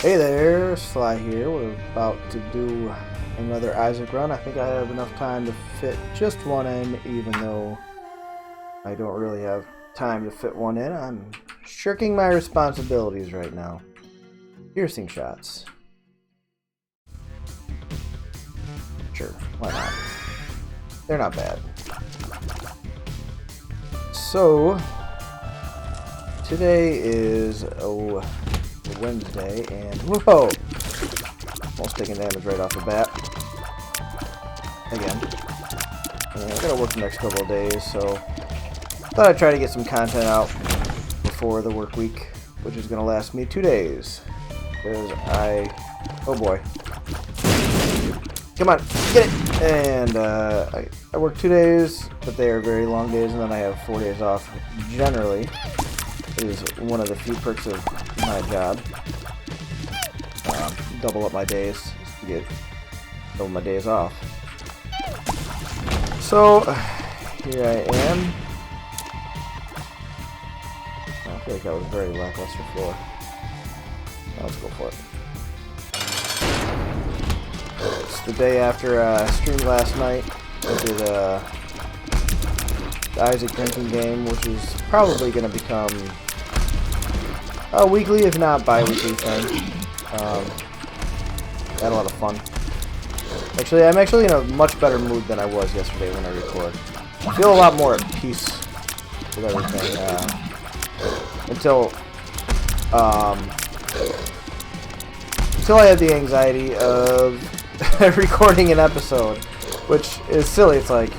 Hey there, Sly here. We're about to do another Isaac run. I think I have enough time to fit just one in, even though I don't really have time to fit one in. I'm shirking my responsibilities right now. Piercing shots. Sure, why not? They're not bad. So, today is Wednesday, and whoa! Almost taking damage right off the bat. Again. And I gotta work the next couple of days, so thought I'd try to get some content out before the work week, which is gonna last me 2 days. Because oh boy. Come on, get it! And I work 2 days, but they are very long days, and then I have 4 days off generally. It is one of the few perks of my job. Double up my days to get double my days off. So here I am. I feel like that was a very lackluster floor. Let's go for it. It's the day after I streamed last night. I did the Isaac drinking game, which is probably going to become a weekly, if not bi-weekly thing. Had a lot of fun. Actually, I'm actually in a much better mood than I was yesterday when I record. I feel a lot more at peace with everything. Until I had the anxiety of recording an episode, which is silly. It's like,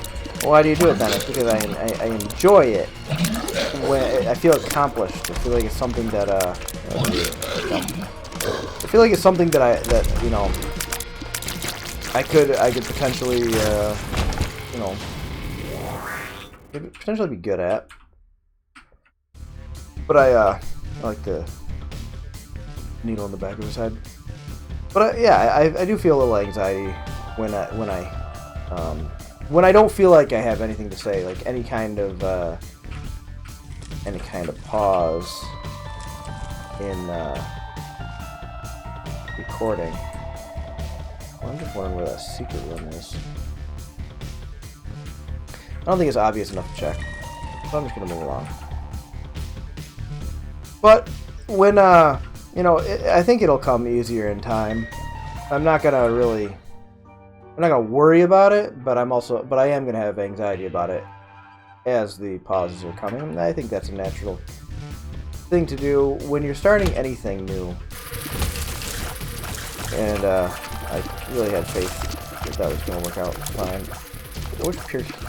why do you do it then? It's because I enjoy it. When I feel accomplished. I feel like it's something that you know, I could potentially be good at. But I like the needle in the back of his head. But yeah, I do feel a little anxiety when I don't feel like I have anything to say, like any kind of pause in recording. Well, I'm just wondering where that secret room is. I don't think it's obvious enough to check, so I'm just gonna move along. But when you know, I think it'll come easier in time. I'm not gonna worry about it, but I am gonna have anxiety about it as the pauses are coming. And I think that's a natural thing to do when you're starting anything new. And I really had faith that was gonna work out fine. I wish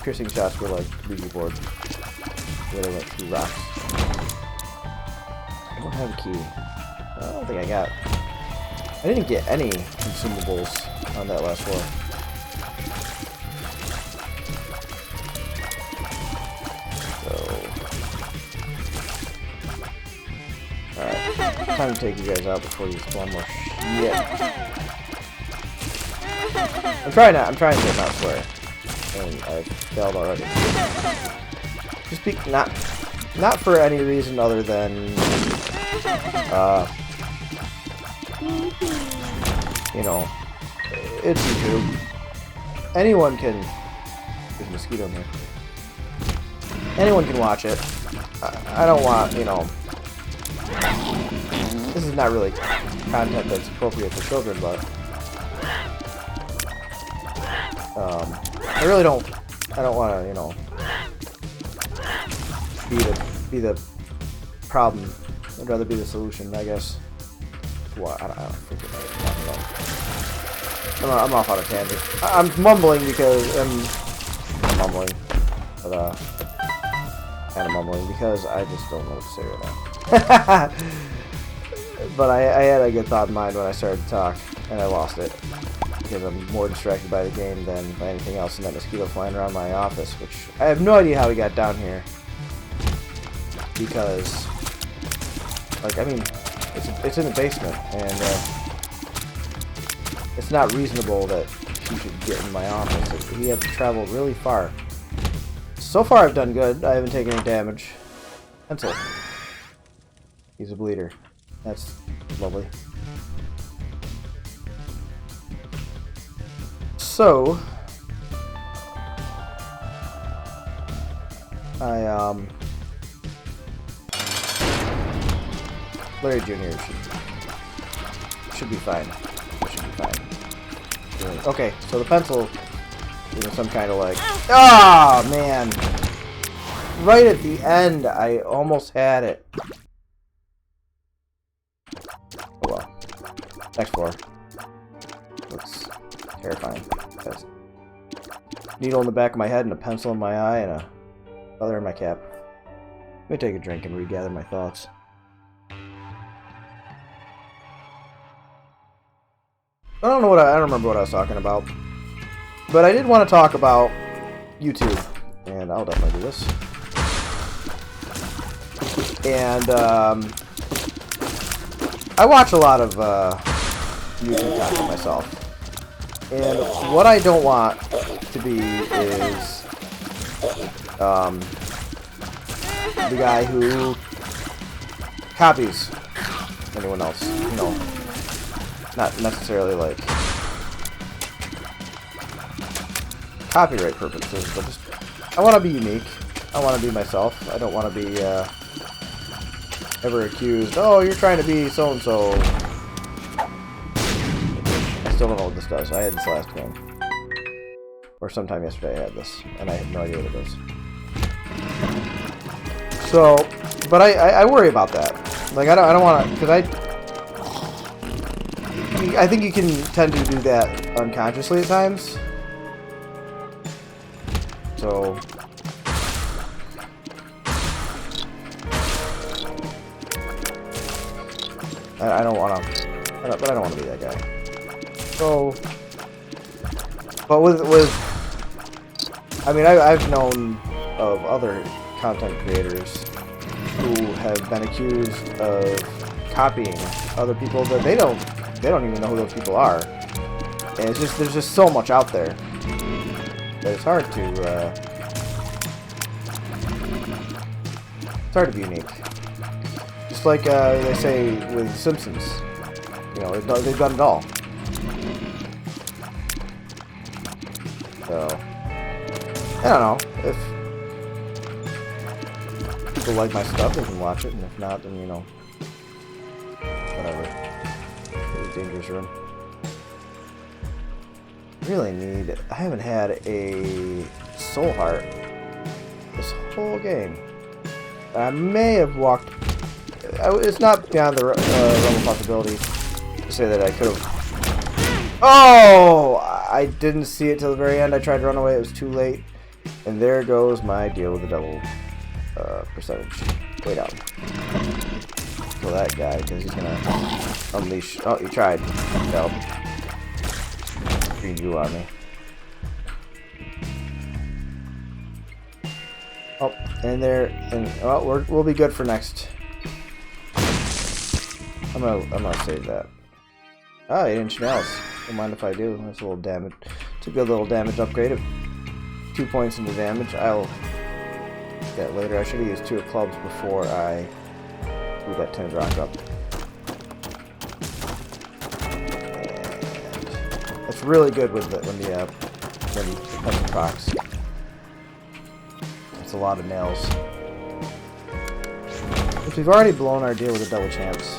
piercing shots were like Ouija board, where they went through rocks. I don't have a key. I don't think I got. I didn't get any consumables on that last floor. So, alright, time to take you guys out before you spawn more shit. I'm trying to not swear, and I failed already. Just not for any reason other than you know, it's YouTube. Anyone can. There's a mosquito in here. Anyone can watch it. I don't want, you know. This is not really content that's appropriate for children, but I really don't. I don't want to, you know, be the problem. I'd rather be the solution, I guess. What? I don't think what I'm talking about. I'm off on a tangent. I'm mumbling because I'm mumbling, but kind of mumbling because I just don't know what to say right now. But I had a good thought in mind when I started to talk, and I lost it because I'm more distracted by the game than by anything else. And that mosquito flying around my office, which I have no idea how he got down here. Because, like, I mean, it's in the basement, and it's not reasonable that he should get in my office. He had to travel really far. So far, I've done good. I haven't taken any damage. Pencil. He's a bleeder. That's lovely. So, Larry Jr. should be fine. Should be fine. Okay, so the pencil is some kind of like... Ah, man! Right at the end, I almost had it. Oh well. Next floor. Looks terrifying. That's needle in the back of my head and a pencil in my eye and a feather in my cap. Let me take a drink and regather my thoughts. I don't remember what I was talking about. But I did want to talk about YouTube. And I'll definitely do this. And I watch a lot of YouTube content myself. And what I don't want to be is the guy who copies anyone else. You know, not necessarily like copyright purposes, but just I want to be unique. I want to be myself. I don't want to be ever accused. Oh, you're trying to be so and so. I still don't know what this does. I had this last game, or sometime yesterday I had this, and I have no idea what it does. So, but I worry about that. Like I don't want to, because I think you can tend to do that unconsciously at times. So I don't want to, but I don't want to be that guy. So, but with I mean, I've known of other content creators who have been accused of copying other people that they don't even know who those people are, and it's just there's just so much out there that it's hard to be unique. Just like they say with Simpsons, you know, they've done it all. So I don't know if people like my stuff, they can watch it, and if not, then you know, whatever. It's a dangerous room. Really need. I haven't had a soul heart this whole game. I may have walked. It's not beyond the realm of possibility to say that I could have. Oh! I didn't see it till the very end. I tried to run away. It was too late. And there goes my deal with the double percentage. Way down. Kill that guy because he's gonna unleash. Oh, he tried. No. Green goo on me. Oh, and there, and well, we'll be good for next. I'm gonna save that. Ah, 8-inch nails. Don't mind if I do. That's a little damage. It's a good little damage upgrade of 2 points into damage. I'll get that later. I should have used 2 of clubs before I blew that tin rock up. And it's really good with when the pencil box. It's a lot of nails. If we've already blown our deal with the double champs,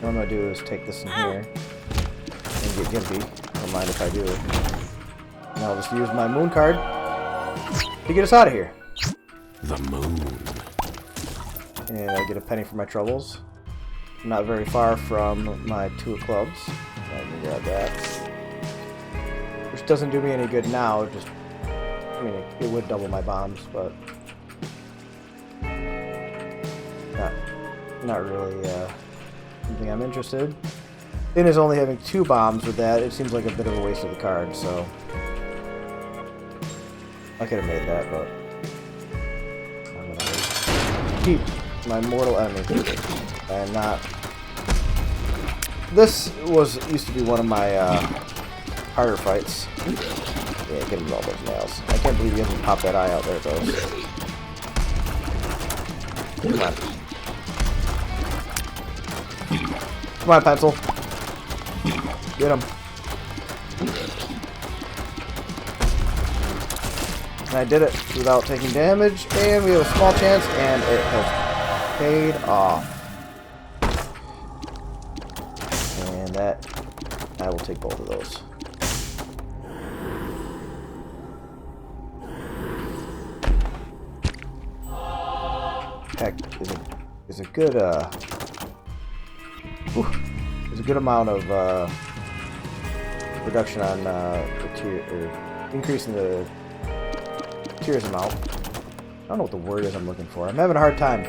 what I'm gonna do is take this in here and get gimpy. Don't mind if I do. And I'll just use my moon card to get us out of here. The moon. And I get a penny for my troubles. I'm not very far from my 2 of clubs. I can grab that. Which doesn't do me any good now. Just, I mean, it would double my bombs, but not really something I'm interested in. Is only having 2 bombs with that. It seems like a bit of a waste of the card, so I could have made that, but I'm gonna keep my mortal enemy. And not. This used to be one of my harder fights. Yeah, get him with all those nails. I can't believe he hasn't popped that eye out. There it goes. Come on. Come on, pencil. Get him. And I did it without taking damage, and we have a small chance, and it has paid off. And that, I will take both of those. Heck, is a good there's a good amount of reduction on the tier, or increase in the tears amount. I don't know what the word is I'm looking for. I'm having a hard time.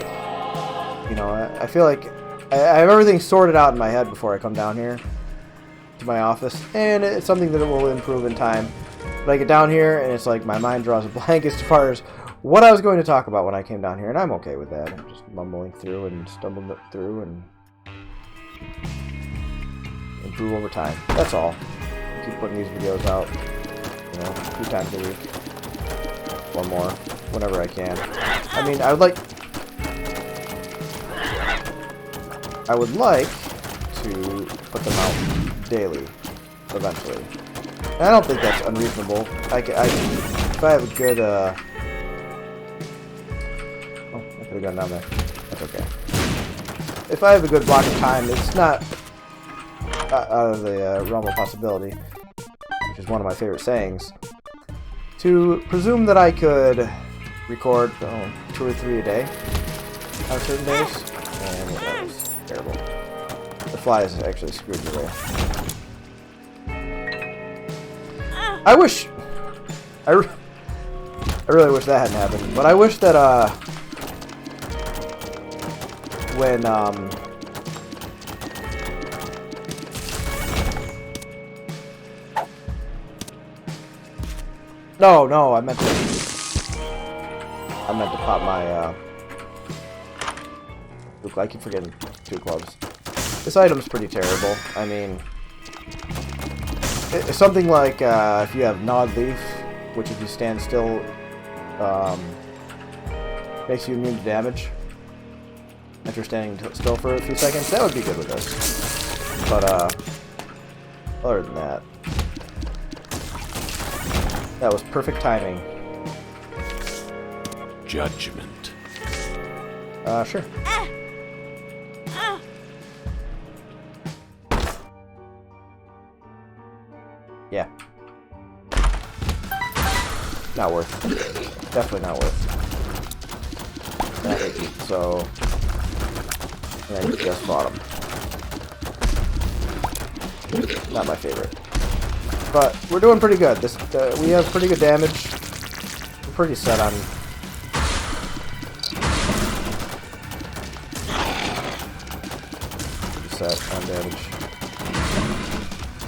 You know, I feel like I have everything sorted out in my head before I come down here to my office, and it's something that will improve in time. But I get down here, and it's like my mind draws a blank as far as what I was going to talk about when I came down here, and I'm okay with that. I'm just mumbling through and stumbling through and improve over time. That's all. I keep putting these videos out, you know, a few times a week. Or more, whenever I can. I mean, I would like to put them out daily, eventually. And I don't think that's unreasonable. If I have a good, oh, I could have gone down there. That's okay. If I have a good block of time, it's not out of the realm of possibility, which is one of my favorite sayings, to presume that I could record 2 or 3 a day on certain days, and that was terrible. The flies actually screwed me away. I really wish that hadn't happened, but I wish that when No, I meant to pop my, I keep forgetting 2 clubs. This item's pretty terrible. I mean, it's something like, if you have Gnawed Leaf, which if you stand still, makes you immune to damage. After standing still for a few seconds, that would be good with this. But, other than that, that was perfect timing. Judgment. Sure. Yeah. Not worth. Definitely not worth. So, and then just bottom. Not my favorite. But we're doing pretty good. This we have pretty good damage. We're pretty set on. Damage.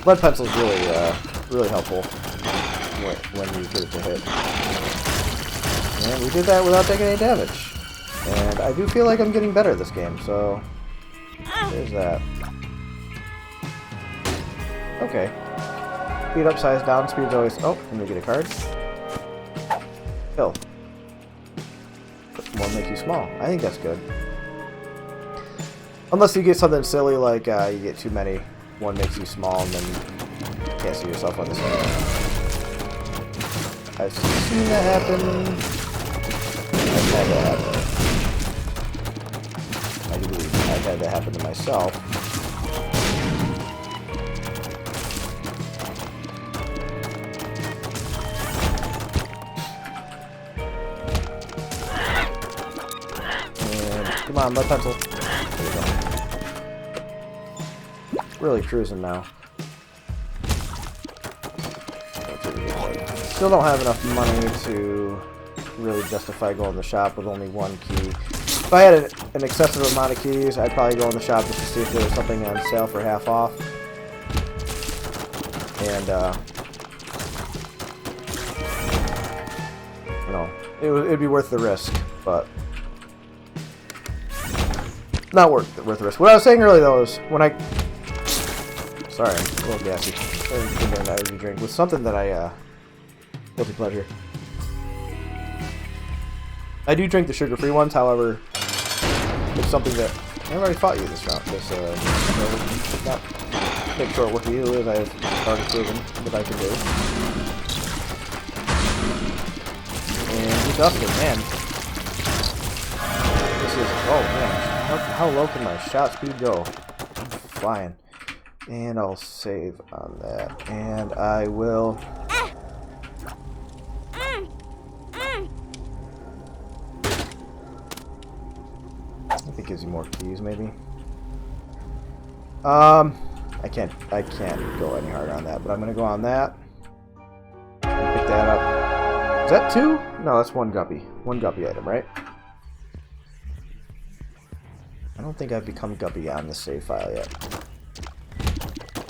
Lead pencil's really helpful when you get it to hit. And we did that without taking any damage. And I do feel like I'm getting better at this game. So there's that. Okay. Speed up, size down, speed's always... Oh, let me get a card. Kill. One make you small. I think that's good. Unless you get something silly like you get too many. One makes you small and then you can't see yourself on the screen. I've seen that happen. I've had that happen. I do believe I've had that happen to myself. Come on, lead pencil. There we go. Really cruising now. Still don't have enough money to really justify going to the shop with only 1 key. If I had an excessive amount of keys, I'd probably go in the shop just to see if there was something on sale for half off. And, you know, it'd be worth the risk, but... Not worth the risk. What I was saying earlier, though, is when I... Sorry, I'm a little gassy. I'm drinking an energy drink with something that I, guilty pleasure. I do drink the sugar-free ones, however, it's something that I've already fought you this round. So not make short work of you, as I've already proven that I can do. And he's up it, man. This is, oh man, how low can my shot speed go? I'm flying. And I'll save on that. And I will... I think it gives you more keys, maybe. I can't go any harder on that, but I'm gonna go on that. Pick that up. Is that 2? No, that's 1 guppy. 1 guppy item, right? I don't think I've become guppy on the save file yet.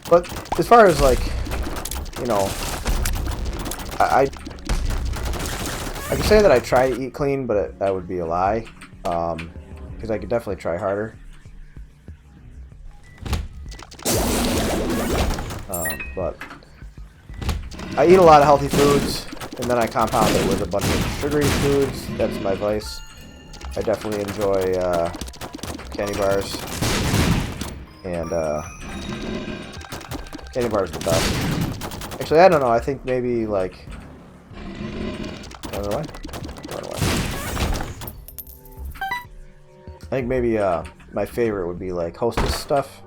But as far as like, you know, I can say that I try to eat clean, but that would be a lie. Because I could definitely try harder. But I eat a lot of healthy foods, and then I compound it with a bunch of sugary foods. That's my vice. I definitely enjoy candy bars, and candy bars are the best. Actually, I don't know. I think maybe like run away. I think maybe my favorite would be like Hostess stuff.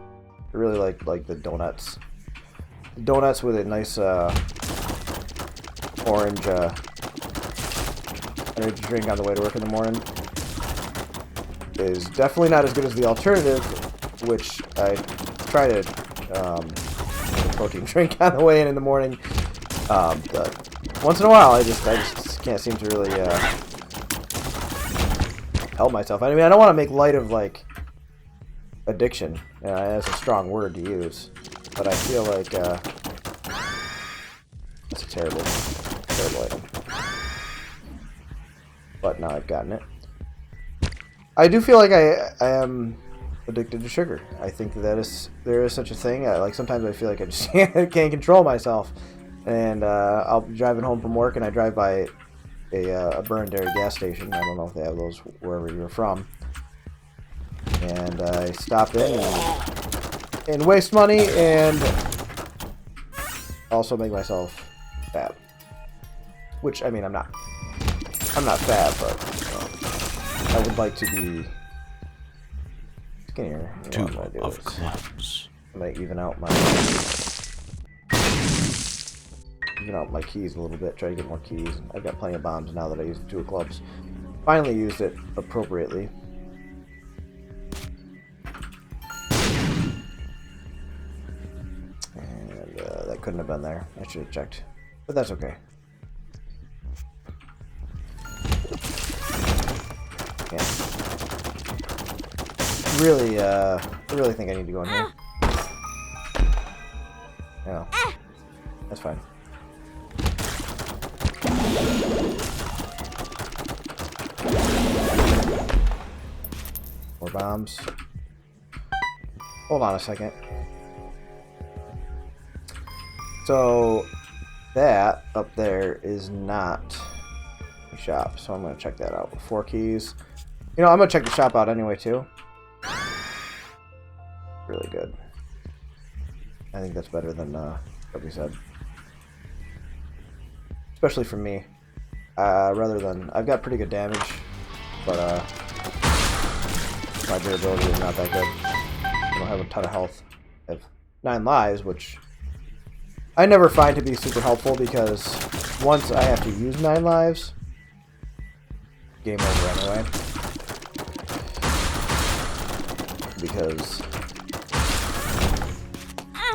I really like the donuts. The donuts with a nice orange energy drink on the way to work in the morning is definitely not as good as the alternative, which I try to protein drink on the way in the morning. But once in a while, I just can't seem to really help myself. I mean, I don't want to make light of like addiction. That's a strong word to use, but I feel like it's a terrible item. But now I've gotten it. I do feel like I am addicted to sugar. I think that there is such a thing. Like sometimes I feel like I just can't control myself, and I'll be driving home from work and I drive by a Burn Dairy gas station. I don't know if they have those wherever you're from. And I stop in and waste money and also make myself fat. Which, I mean, I'm not fat, but I would like to be skinnier. You know, 2 of clubs. I'm gonna even out my keys a little bit, try to get more keys. I've got plenty of bombs now that I use the 2 of clubs. Finally used it appropriately. And that couldn't have been there. I should have checked. But that's okay. Yeah. I really think I need to go in here. Yeah. That's fine. More bombs. Hold on a second. So that up there is not a shop, so I'm gonna check that out. 4 keys. You know, I'm gonna check the shop out anyway too. Really good. I think that's better than what we said. Especially for me. Rather than I've got pretty good damage, but my durability is not that good. I don't have a ton of health. I have 9 lives, which I never find to be super helpful because once I have to use 9 lives, game over anyway. Because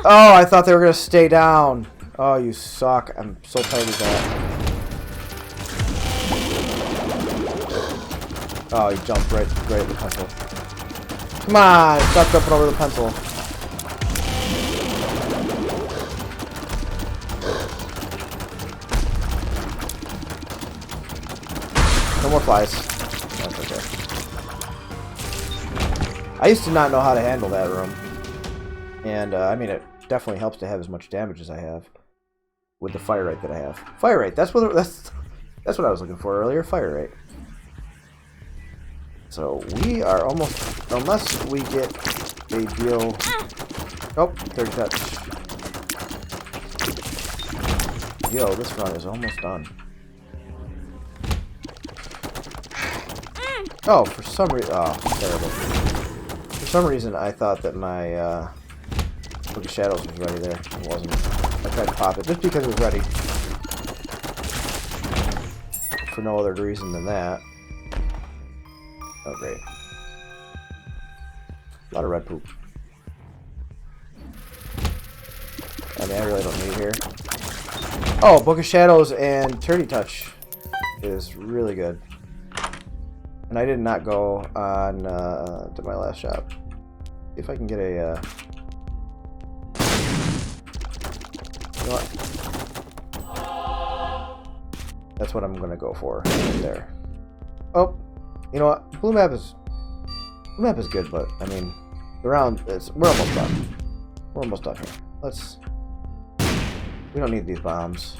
oh, I thought they were gonna stay down. Oh, you suck. I'm so tired of that. Oh, he jumped right at the pencil. Come on, stop jumping over the pencil. No more flies. That's okay. I used to not know how to handle that room. And, I mean, it definitely helps to have as much damage as I have. With the fire rate that I have. Fire rate, that's what I was looking for earlier. Fire rate. So we are almost, unless we get a deal. Oh, third touch. Yo, this run is almost done. Oh, for some reason, oh, terrible. For some reason, I thought that my Book of Shadows was ready there. It wasn't. I tried to pop it just because it was ready. For no other reason than that. Oh, great. A lot of red poop. I mean, I really don't need here. Oh, Book of Shadows and Turdy Touch is really good. And I did not go on to my last shop. See if I can get a... You know what? That's what I'm gonna go for right there. Oh, you know what? Blue map is good, but I mean, the round is we're almost done. We're almost done here. Let's. We don't need these bombs.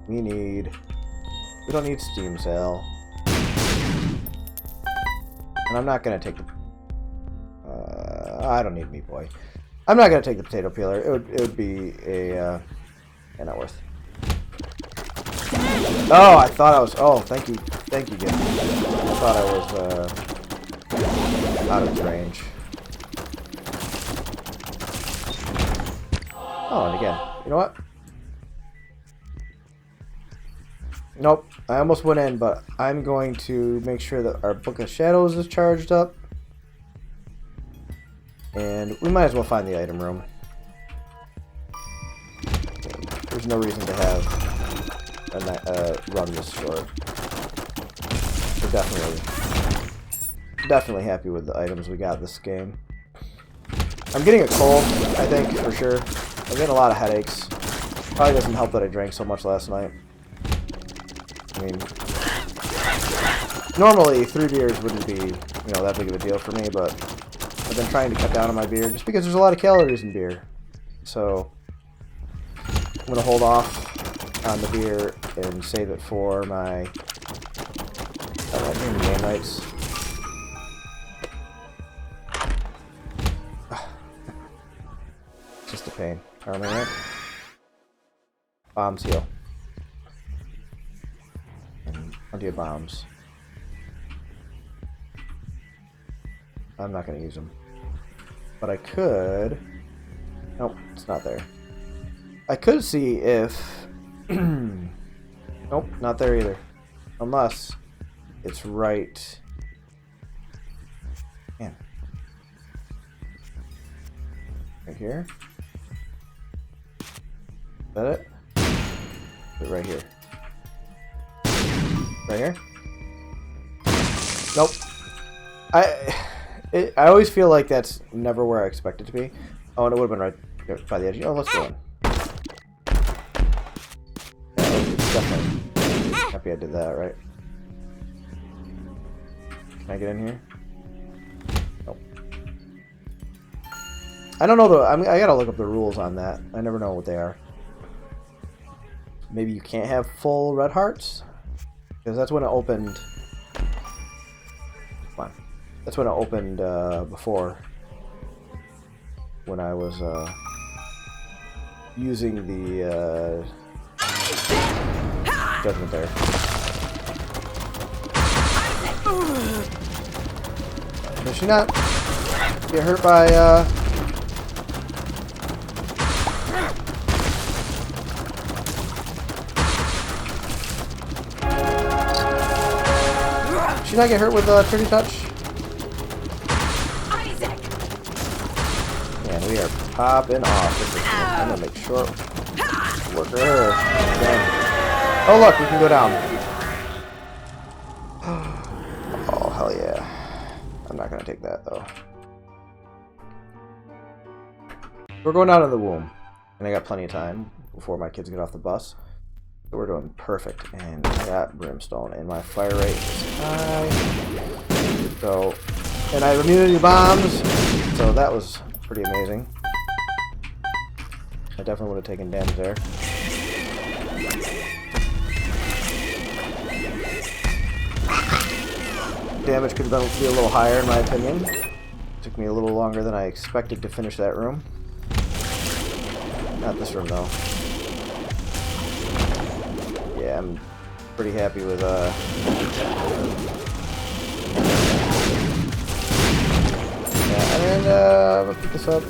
We don't need steam cell. And I'm not gonna take the. I don't need meat boy. I'm not gonna take the potato peeler. It would be a. Yeah, not worth. Oh, I thought I was. Oh, thank you, Gib. I thought I was out of his range. Oh, and again, you know what? Nope, I almost went in, but I'm going to make sure that our Book of Shadows is charged up, and we might as well find the item room. There's no reason to have. Run this short. We're definitely happy with the items we got this game. I'm getting a cold, I think, for sure. I'm getting a lot of headaches. Probably doesn't help that I drank so much last night. I mean, normally 3 beers wouldn't be, you know, that big of a deal for me, but I've been trying to cut down on my beer just because there's a lot of calories in beer. So I'm gonna hold off on the beer and save it for my game nights. Just a pain. Armor, right? Bombs heal. And plenty of bombs. I'm not going to use them. But I could... Nope, it's not there. I could see if... Nope, not there either. Unless it's right... Man. Right here? Is that it? Is it right here? Right here? Nope. I always feel like that's never where I expect it to be. Oh, and it would have been right there by the edge. Oh, let's go in. Definitely happy I did that, right? Can I get in here? Nope. I don't know I gotta look up the rules on that. I never know what they are. Maybe you can't have full red hearts? Because that's when it opened... Come on. That's when it opened before. When I was using the... Judgment there. Does she not get hurt by She not get hurt with Turdy Touch? Man, we are popping off with this one. I'm gonna make sure. Look at her. Again. Oh look, we can go down. Oh hell yeah. I'm not gonna take that though. We're going down to the womb. And I got plenty of time before my kids get off the bus. So we're doing perfect. And I got brimstone and my fire rate is high. So, and I have immunity bombs. So that was pretty amazing. I definitely would have taken damage there. damage could be a little higher in my opinion. Took me a little longer than I expected to finish that room. Not this room though. Yeah, I'm pretty happy with yeah, and I'm gonna pick this up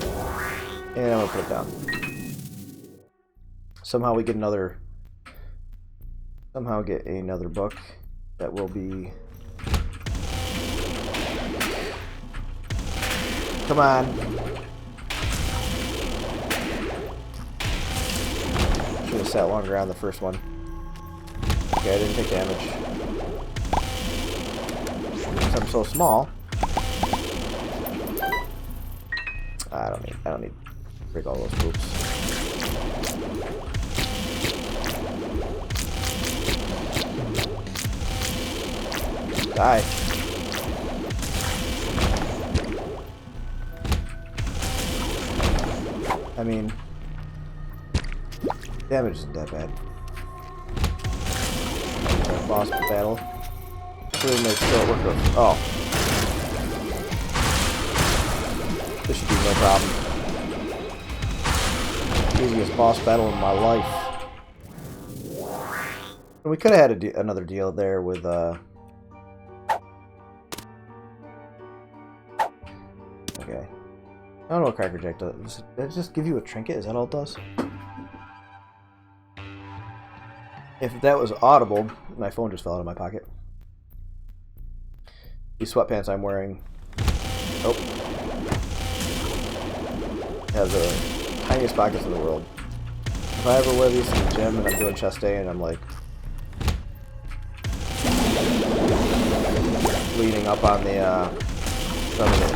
and I'm gonna put it down. Somehow we get another book that will be. Come on. Should have sat longer on the first one. Okay, I didn't take damage. Since I'm so small. I don't need to break all those hoops. Die. I mean, damage isn't that bad. Boss battle. Really make sure it works. Oh. This should be no problem. Easiest boss battle in my life. We could have had another deal there with, okay. I don't know what Crackerjack does. Does it just give you a trinket? Is that all it does? If that was audible, my phone just fell out of my pocket. These sweatpants I'm wearing. Oh. Has the tiniest pockets in the world. If I ever wear these to the gym and I'm doing chest day and I'm like leaning up on the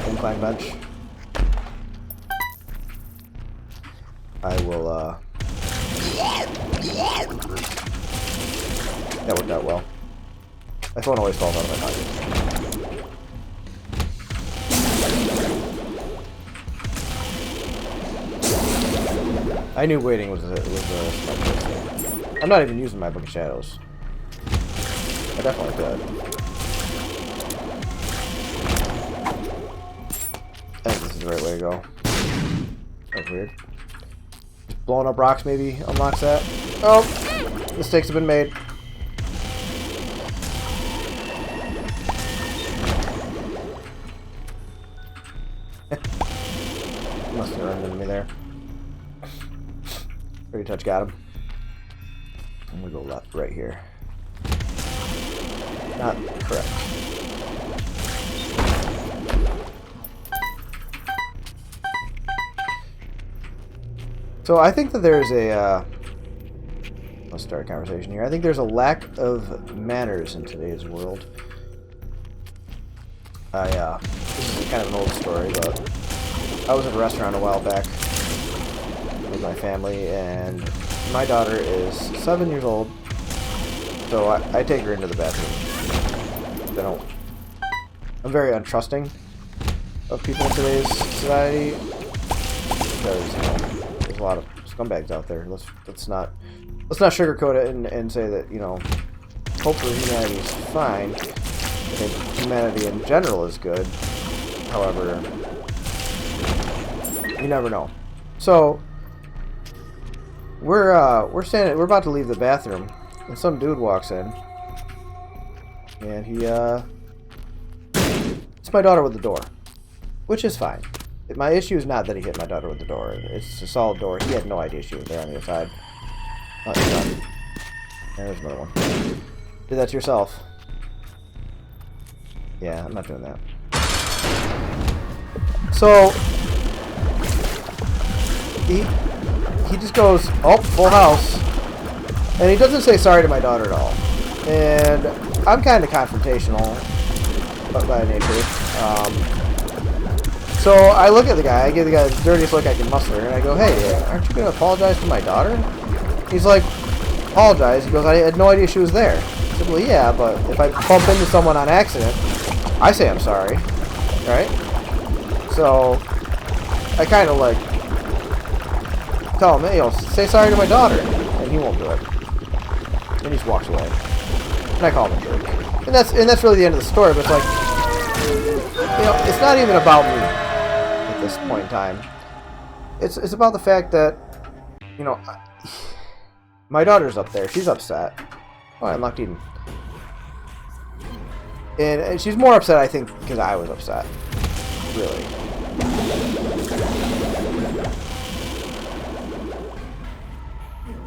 incline bench, I will that worked out well. My phone always falls out of my pocket. I knew waiting was a smart thing. I'm not even using my Book of Shadows. I definitely could. I think this is the right way to go. That's weird. Just blowing up rocks maybe unlocks that. Oh! Mistakes have been made. Must have run into me there. Pretty touch got him. I'm gonna go left right here. Not correct. So I think that there's a let's start a conversation here. I think there's a lack of manners in today's world. This is kind of an old story, but I was at a restaurant a while back with my family, and my daughter is 7 years old, so I take her into the bathroom. I'm very untrusting of people in today's society, because, you know, there's a lot of scumbags out there. Let's not sugarcoat it and say that, you know, hopefully humanity is fine. I think humanity in general is good. However, you never know. So we're about to leave the bathroom, and some dude walks in, and he hits my daughter with the door, which is fine. My issue is not that he hit my daughter with the door. It's a solid door. He had no idea she was there on the other side. Oh, there's another one. Did that to yourself. Yeah, I'm not doing that. So he just goes, oh, full house, and he doesn't say sorry to my daughter at all. And I'm kind of confrontational by nature. So I look at the guy, I give the guy the dirtiest look I can muster, and I go, hey, aren't you going to apologize to my daughter? He's like, apologize? He goes, I had no idea she was there. I said, well, yeah, but if I bump into someone on accident, I say I'm sorry, right? So I kind of like tell him, hey, say sorry to my daughter, and he won't do it. And he just walks away. And I call him a jerk. And that's really the end of the story, but it's like, you know, it's not even about me at this point in time. It's about the fact that, you know, my daughter's up there. She's upset. Oh, I unlocked Eden. And she's more upset, I think, because I was upset. Really.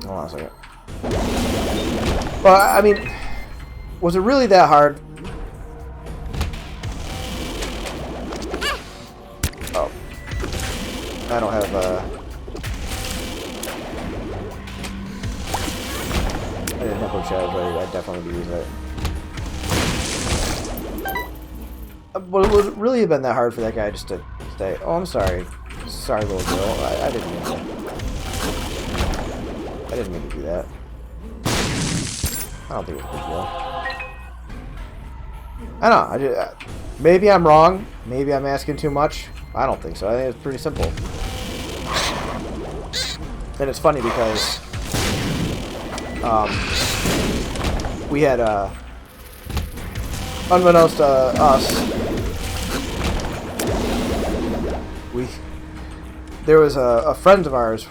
Hold on a second. But, I mean, was it really that hard? Oh. I don't have, I didn't have hook shadows ready. I definitely would use it. But it would really have been that hard for that guy just to say, "Oh, I'm sorry. Sorry, little girl. I didn't mean to. I didn't mean to do that." I don't think it was a big deal. I don't know. Maybe I'm wrong. Maybe I'm asking too much. I don't think so. I think it's pretty simple. And it's funny because we had, unbeknownst to us, there was a friend of ours,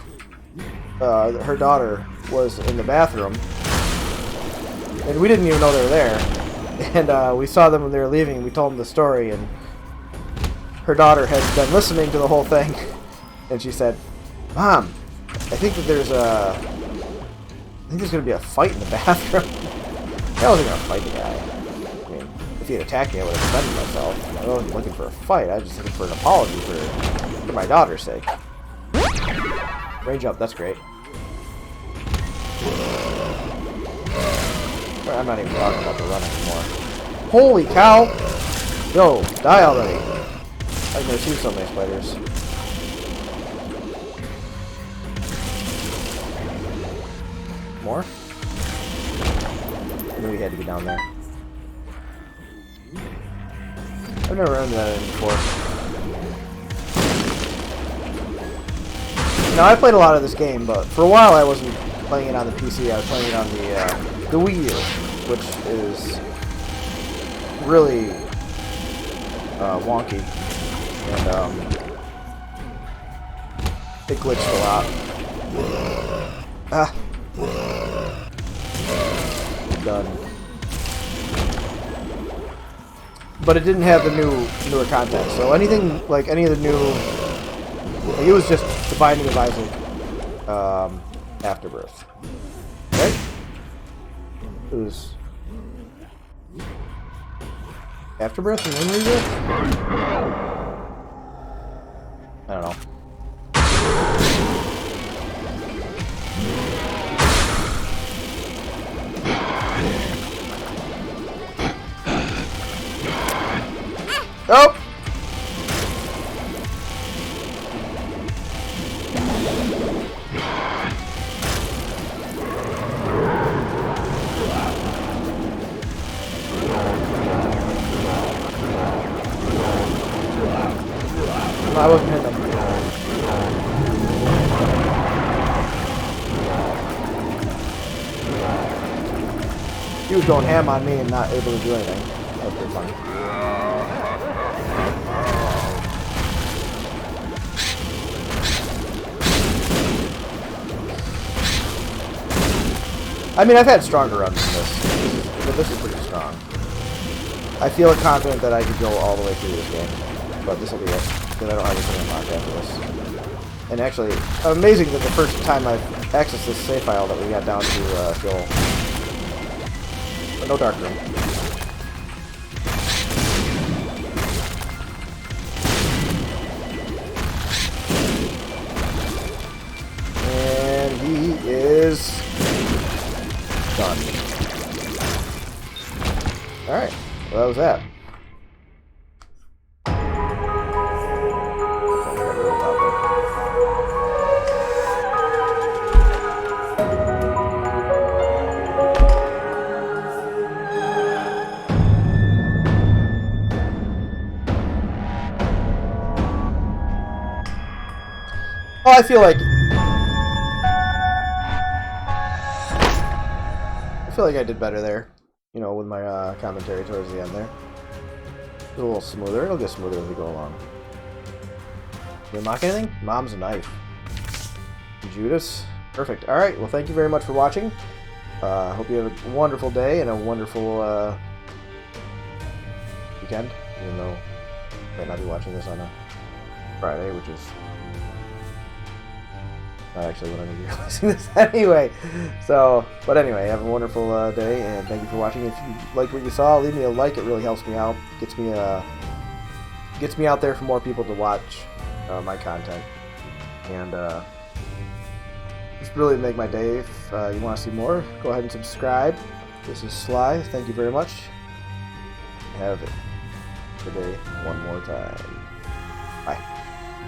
her daughter was in the bathroom, and we didn't even know they were there, and we saw them when they were leaving, and we told them the story, and her daughter had been listening to the whole thing, and she said, "Mom, I think that there's going to be a fight in the bathroom." I wasn't going to fight the guy. I mean, if he had attacked me, I would have defended myself. I wasn't looking for a fight. I was just looking for an apology for my daughter's sake. Range up, that's great. I'm not even talking about the run anymore. Holy cow! Yo, die already. I've never seen so many spiders. More? I knew we had to be down there. I've never run that in before. Now, I played a lot of this game, but for a while I wasn't playing it on the PC. I was playing it on the Wii U, which is really wonky, and it glitched a lot. Ah, done. But it didn't have the newer content, so anything like any of the new, like, it was just the Binding of Isaac, Afterbirth, right? It was Afterbirth and then Rebirth? I don't know. Oh! No, I wasn't hitting him. He was going ham on me and not able to do anything. That was pretty funny. I mean, I've had stronger runs than this, but this is pretty strong. I feel confident that I could go all the way through this game, but this will be it, because I don't have anything unlocked after this. And actually, amazing that the first time I've accessed this save file that we got down to Sheol. But no dark room. And he is done. Alright, well that was that. Oh, I feel like I did better there, you know, with my commentary towards the end there. a little smoother. It'll get smoother as we go along. Did I mock anything? Mom's a knife. Judas. Perfect. Alright, well thank you very much for watching. Hope you have a wonderful day and a wonderful weekend, even though I might not be watching this on a Friday, which is not actually when I'm going to be releasing this anyway. So, but anyway, have a wonderful day, and thank you for watching. If you liked what you saw, leave me a like. It really helps me out. Gets me out there for more people to watch my content, and just really make my day. If you want to see more, go ahead and subscribe. This is Sly. Thank you very much. Have a good day one more time. Bye.